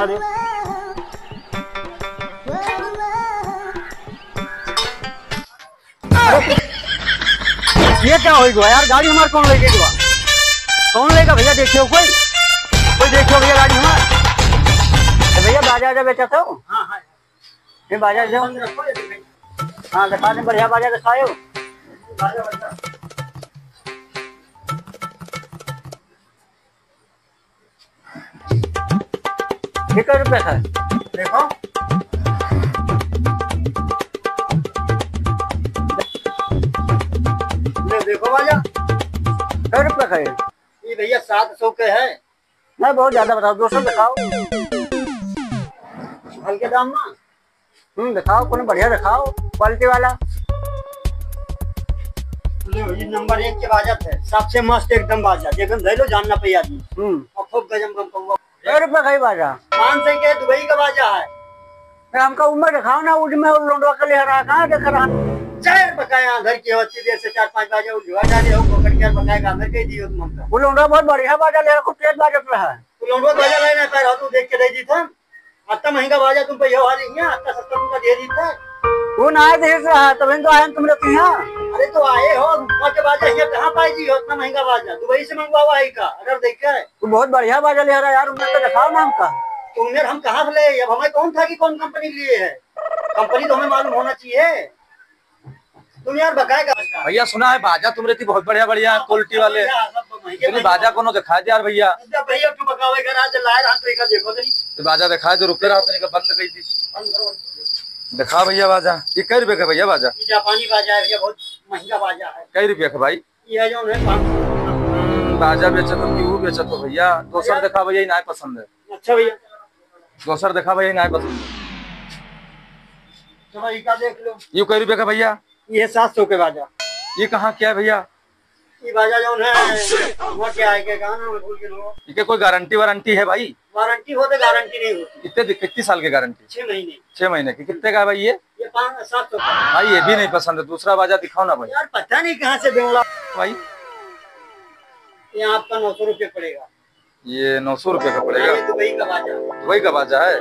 ना दे। ये क्या हो गया यार, गाड़ी हमारे कौन लेके गया? कौन लेगा भैया? देखियो कोई देखियो भैया गाड़ी हमारे। भैया बाजा जा बेचा था। हाँ हाँ ये बाजा जाओ। हाँ दिखा दे, बढ़िया बाजा दिखाओ। कितना रुपया था देखो। देखो बाजा क्या रुपया का ये भैया 700 के है। नहीं बहुत ज्यादा बताओ, 200 दिखाओ हल्के दाम में। दिखाओ कोई बढ़िया दिखाओ, क्वालिटी वाला। नंबर 1 के बाजा थे, सबसे मस्त एकदम बाजा, देखो धै लो जानना पे आदमी। और खूब गजब गम कौवा। क्या रुपया का बाजा? 500 के दुबई का बाजा है। हमका उम्र दिखाओ ना, उठ में लोंडवा के ले रहा कहाँ देख रहा। चार बकाया घर की होती देर से 4-5 बाजा उलझवा डाले हो पकड़ के बकाया अंदर के दियो तुम हमका। वो लोंडवा बहुत बढ़िया बाजा ले रहा, खूब तेज बाजा रहा है। वो लोंडवा बाजा लेना पैर तू देख के दे दी था। इतना महंगा बाजा तुम पे ये वाली है, इतना सस्ता तुमका दे दी था। वो ना आए देर से है तब तो आए तुम लोग यहाँ। अरे तो आए हो के बाजा ये कहाँ पाई जी हो? इतना महंगा बाजा दुबई से मंगवावा है का? अगर देखे तू बहुत बढ़िया बाजा ले रहा यार, उम्र तो दिखाओ ना हमका। उम्र हम कहाँ से ले? अब हमें कौन था कि कौन कंपनी लिए है? कंपनी तो हमें मालूम होना चाहिए। तुम यार बकाएगा भैया सुना है बाजा तुम रहती बहुत बढ़िया बढ़िया क्वालिटी वाले। बाजा कोनो दिखा दे यार भैया। भैया तू बकावे घर आज लाए रहा तो देखो तो बाजा दिखाए तो रुके रहा तो बंद गई थी। दिखा भैया बाजा। ये कई रुपए का भैया बाजा? जापानी बाजा है भैया, बहुत महंगा बाजा है। कई रुपये का भाई? ये जो है बाजा बेचा तो क्यों बेचा तो भैया? दोसर दिखा भैया, ना पसंद है। अच्छा भैया दोसर दिखा भैया, ना पसंद है। चलो देख लो। ये कई रुपए का भैया? ये 700 के बाजा। ये कहाँ क्या है भैया? ये बाजा जो है वो क्या है क्या ना भूल के लो। ये कोई गारंटी वारंटी है भाई? वारंटी हो तो गारंटी नहीं होती। कितने साल की गारंटी? 6 महीने। 6 महीने की। कितने का है भाई ये? ये 700 का भाई। ये भी नहीं पसंद है, दूसरा बाजा दिखाओ ना भाई। यार पता नहीं कहाँ से बेवड़ा भाई। ये आपका 900 रुपये पड़ेगा। ये 900 रुपये का पड़ेगा? दुबई का बाजा। दुबई का बाजा है?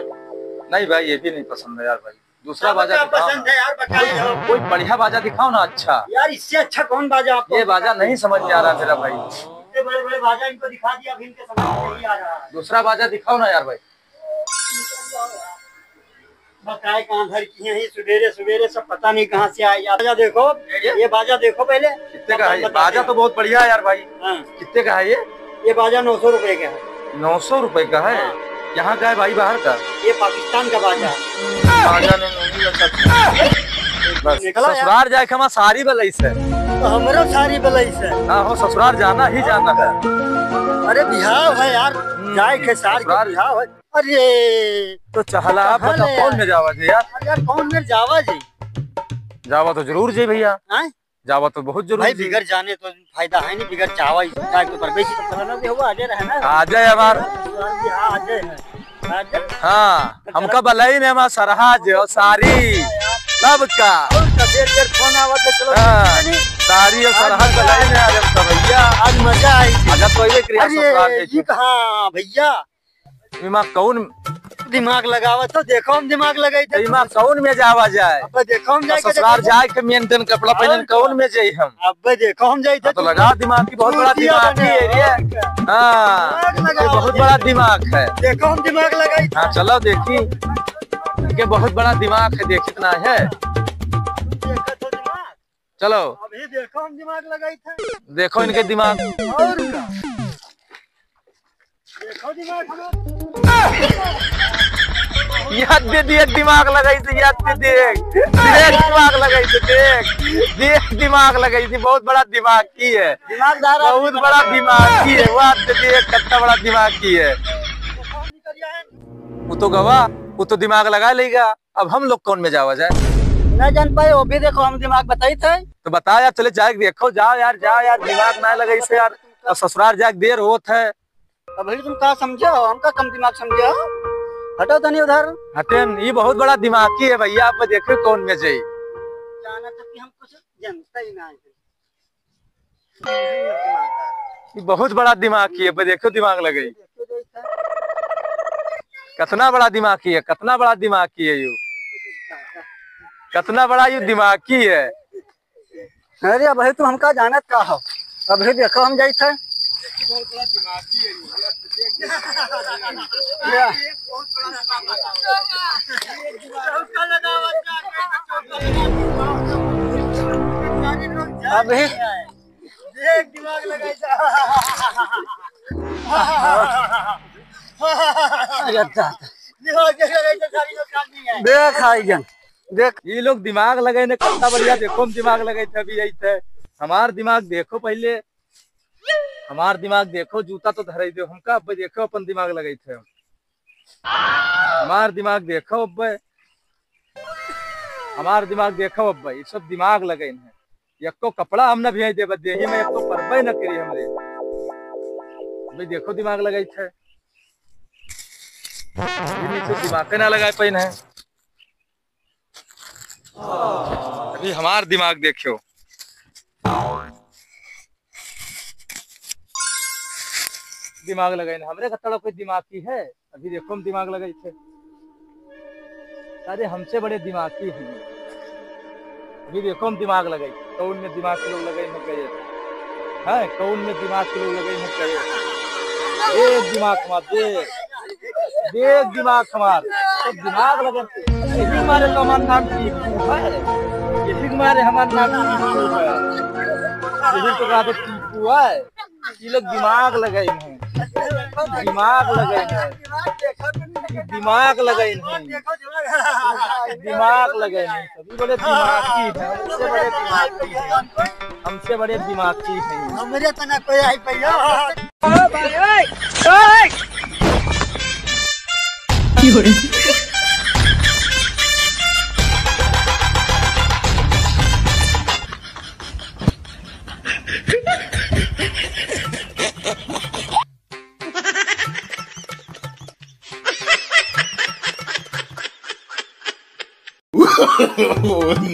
नहीं भाई ये भी नहीं पसंद है यार भाई, दूसरा बाजा पसंद है यार। बताइए कोई बढ़िया बाजा दिखाओ ना। अच्छा यार इससे अच्छा कौन बाजा आपको? ये बाजा नहीं समझ में आ रहा मेरा भाई। इतने बड़े बड़े बाजा इनको दिखा दिया, अभी इनके समझ में नहीं आ रहा है। दूसरा बाजा दिखाओ ना यार भाई। बकाए कहाँ घर की है, सवेरे सवेरे सब पता नहीं कहाँ से आए। बाजा देखो, ये बाजा देखो पहले कितने का है? बाजा तो बहुत बढ़िया है यार भाई। कितने का है ये? ये बाजा 900 रुपए का है। 900 रुपए का है? यहाँ का है भाई? बाहर का? ये पाकिस्तान का बाजा है। बाजा ने ससुराल जाए के हमारा सारी बलई से तो हमारा सारी बलई से ना हो, ससुराल जाना ही जाना है। अरे बिहार है यार, जाए के सारी बिहार है। अरे तो चहला पता कौन में जावा जी यार? अरे यार कौन में जावा जी? जावा तो जरूर जी भैया। जावा तो बहुत जरूर भाई। बिगड़ जाने तो फायदा है नहीं, बिगड़ चावा तो पर बेची तो करना भी होगा। आजे रहे ना, आ जाए हमार। हाँ हमका बलाई ने हमारा सरहाज और सारी सबका फोन आवा तो चलो सारी और सरहद बलाई ने आज भैया। आज मजा आई। अच्छा तो ये कहाँ भैया दिमाग कौन दिमाग लगावा तो देखो हम दिमाग लगाई थे। दिमाग कौन में जावा जाए? अब देखो हम जाए ससुराल जाए के मेंटेन कपड़ा पहन कौन में जाए हम? अब देखो हम जाए थे तो लगा दिमाग की बहुत बड़ा दिमाग है। हाँ बहुत बड़ा दिमाग है। देखो हम दिमाग लगाई। हाँ चलो देखी इनके बहुत बड़ा दिमाग है, देख कितना है। चलो अभी देखो हम दिमाग लगाई थे। देखो इनके दिमाग और देखो दिमाग याद दे दिए दिमाग लगाई थी। याद दे देख दिमाग लगाई थी। देख दिमाग लगाई थी। बहुत बड़ा दिमाग की है, बहुत बड़ा दिमाग की है। वो देख कितना बड़ा दिमाग की है। वो तो गवा, वो तो दिमाग लगा लेगा। अब हम लोग कौन में जावा जाए? नहीं जान पाए। वो भी देखो हम दिमाग बताई थे। तो बताओ यार, चले जाए देखो। जाओ यार जाओ यार, दिमाग ना लगे इसे यार। अब ससुराल जाए देर होत है। अभी तुम कहा समझो, हमका कम दिमाग समझो। हटो तो नहीं उधर। हटेन, ये बहुत बड़ा दिमाग की है भैया। आप देखो कौन में जाए। जाना तो कि हम कुछ जानता ही ना। ये बहुत बड़ा दिमाग की है। देखो दिमाग लगे कितना बड़ा दिमागी है, कितना बड़ा दिमागी है यू, कितना बड़ा यू दिमागी है। अरे भाई तुम हमका जानत का हो, अभी देखो हम जाई थे। बहुत बड़ा दिमागी है अभी दिमाग लगाई देख आई जन देख ये लोग दिमाग लगे ने कितना बढ़िया। देखो हम दिमाग लगे थे अभी यही थे। हमार दिमाग देखो पहले, हमार दिमाग देखो। जूता तो धरे दो हमका, अब देखो अपन दिमाग लगे थे। हमार दिमाग देखो अब, हमार दिमाग देखो अब। ये सब दिमाग लगे हैं। एको कपड़ा हम न भेज दे बदे ही में एको परबे न करी हमरे। भाई देखो दिमाग लगे थे, दिमाग ना लगाए पैन है। अभी हमार दिमाग देखियो, दिमाग लगाए हमरे कतड़ा कोई दिमाग की है। अभी देखो हम दिमाग लगाए थे। अरे हमसे बड़े दिमाग की है। अभी देखो हम दिमाग लगाई। कौन में दिमाग के लोग लगाई न गए है, कौन में दिमाग के लोग लगाई न गए। एक दिमाग हमार देख दिमाग हमार तो दिमाग लगे। यही हमारे तो हमारा नाम टीपू है, यही हमारे हमारा नाम टीपू है, यही तो कहते टीपू है। ये लोग दिमाग लगाए हैं, दिमाग लगाए हैं, दिमाग लगाए हैं, दिमाग लगाए हैं। सभी बड़े दिमागी हैं, हमसे बड़े दिमागी हैं, हमसे बड़े दिमागी हैं। हमरे तना कोई आई भैया।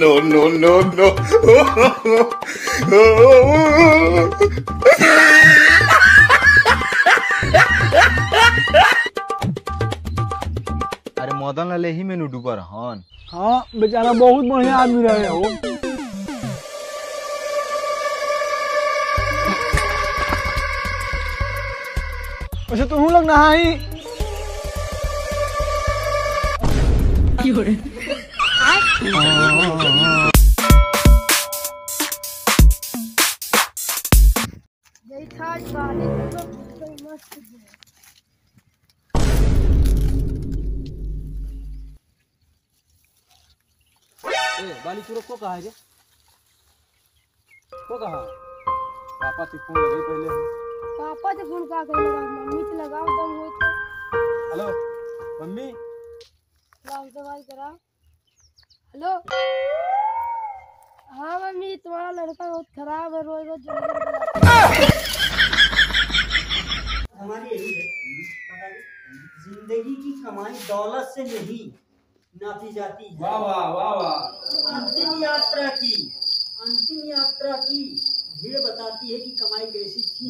No, no, no, no. अरे मदन लाल ही में डूबा रहन। हाँ बेचारा बहुत बढ़िया आदमी रहे हो। वैसे तुम लोग नहाई बाली चूरो को कहा है रे? को कहा? पापा से फोन लगे पहले। पापा से फोन का कर लगा, मम्मी से लगाओ दम हो तो। हेलो मम्मी, लाओ दवाई करा। हेलो हाँ मम्मी, तुम्हारा लड़का बहुत खराब है, रोज रोज हमारी यही है, जिंदगी की कमाई दौलत से नहीं नापी जाती है। वाह वाह वाह वाह। अंतिम यात्रा की भीड़ बताती है कि कमाई कैसी थी।